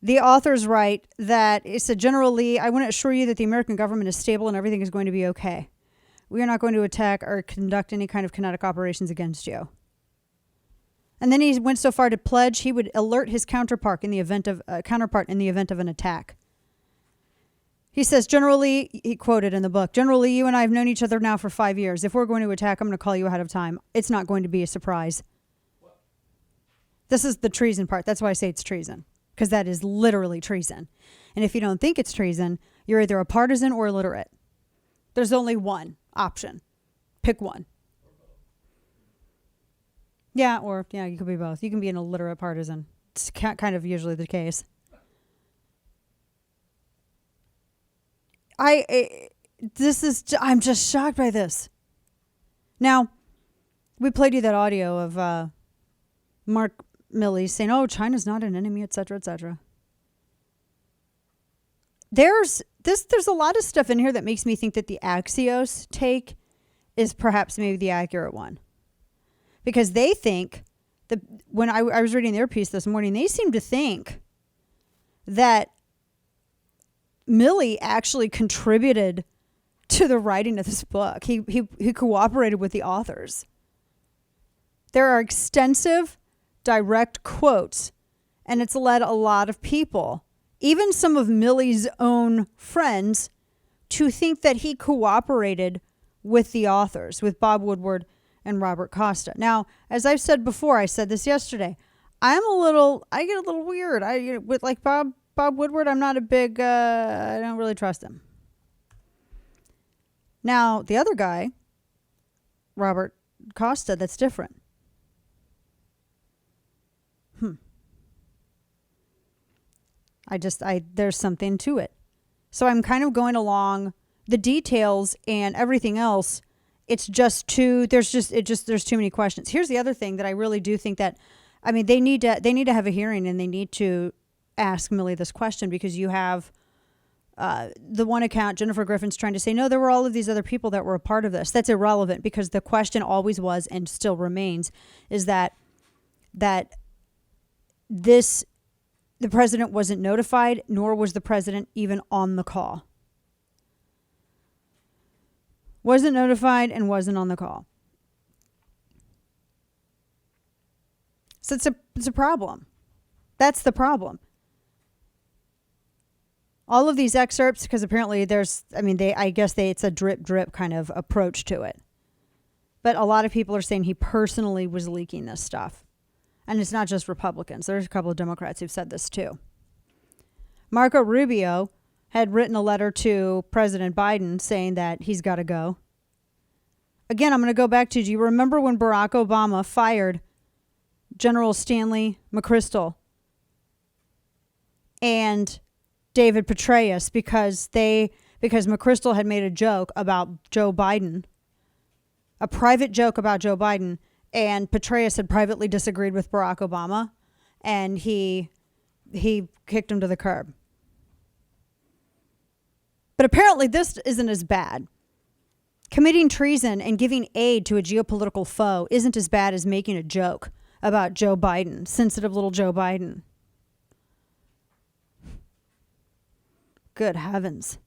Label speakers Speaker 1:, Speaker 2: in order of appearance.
Speaker 1: The authors write that it said, General Lee, I want to assure you that the American government is stable and everything is going to be okay. We are not going to attack or conduct any kind of kinetic operations against you. And then he went so far to pledge he would alert his counterpart in the event of an attack. He says, General Lee, he quoted in the book, General Lee, you and I have known each other now for 5 years. If we're going to attack, I'm going to call you ahead of time. It's not going to be a surprise. This is the treason part. That's why I say it's treason, because that is literally treason. And if you don't think it's treason, you're either a partisan or illiterate. There's only one option. Pick one. Yeah, you could be both. You can be an illiterate partisan. It's kind of usually the case. I'm just shocked by this. Now, we played you that audio of Mark Milley saying, "Oh, China's not an enemy," etc., etc. There's a lot of stuff in here that makes me think that the Axios take is perhaps maybe the accurate one. Because they think that when I was reading their piece this morning, they seem to think that Milley actually contributed to the writing of this book. He cooperated with the authors. There are extensive direct quotes, and it's led a lot of people, even some of Milley's own friends, to think that he cooperated with the authors, with Bob Woodward and Robert Costa. Now, as I've said before, I said this yesterday, I get a little weird. With like Bob Woodward, I'm not a big, I don't really trust him. Now, the other guy, Robert Costa, that's different. There's something to it. So I'm kind of going along the details and everything else. It's just there's too many questions. Here's the other thing that I really do think that, I mean, they need to have a hearing and they need to ask Milley this question, because you have the one account, Jennifer Griffin's trying to say, no, there were all of these other people that were a part of this. That's irrelevant, because the question always was and still remains is that the president wasn't notified, nor was the president even on the call. Wasn't notified and wasn't on the call. So it's a problem. That's the problem. All of these excerpts, because apparently it's a drip drip kind of approach to it. But a lot of people are saying he personally was leaking this stuff. And it's not just Republicans. There's a couple of Democrats who've said this too. Marco Rubio had written a letter to President Biden saying that he's got to go. Again, I'm going to go back to, do you remember when Barack Obama fired General Stanley McChrystal and David Petraeus because McChrystal had made a joke about Joe Biden, a private joke about Joe Biden, and Petraeus had privately disagreed with Barack Obama, and he kicked him to the curb. But apparently this isn't as bad. Committing treason and giving aid to a geopolitical foe isn't as bad as making a joke about Joe Biden, sensitive little Joe Biden. Good heavens.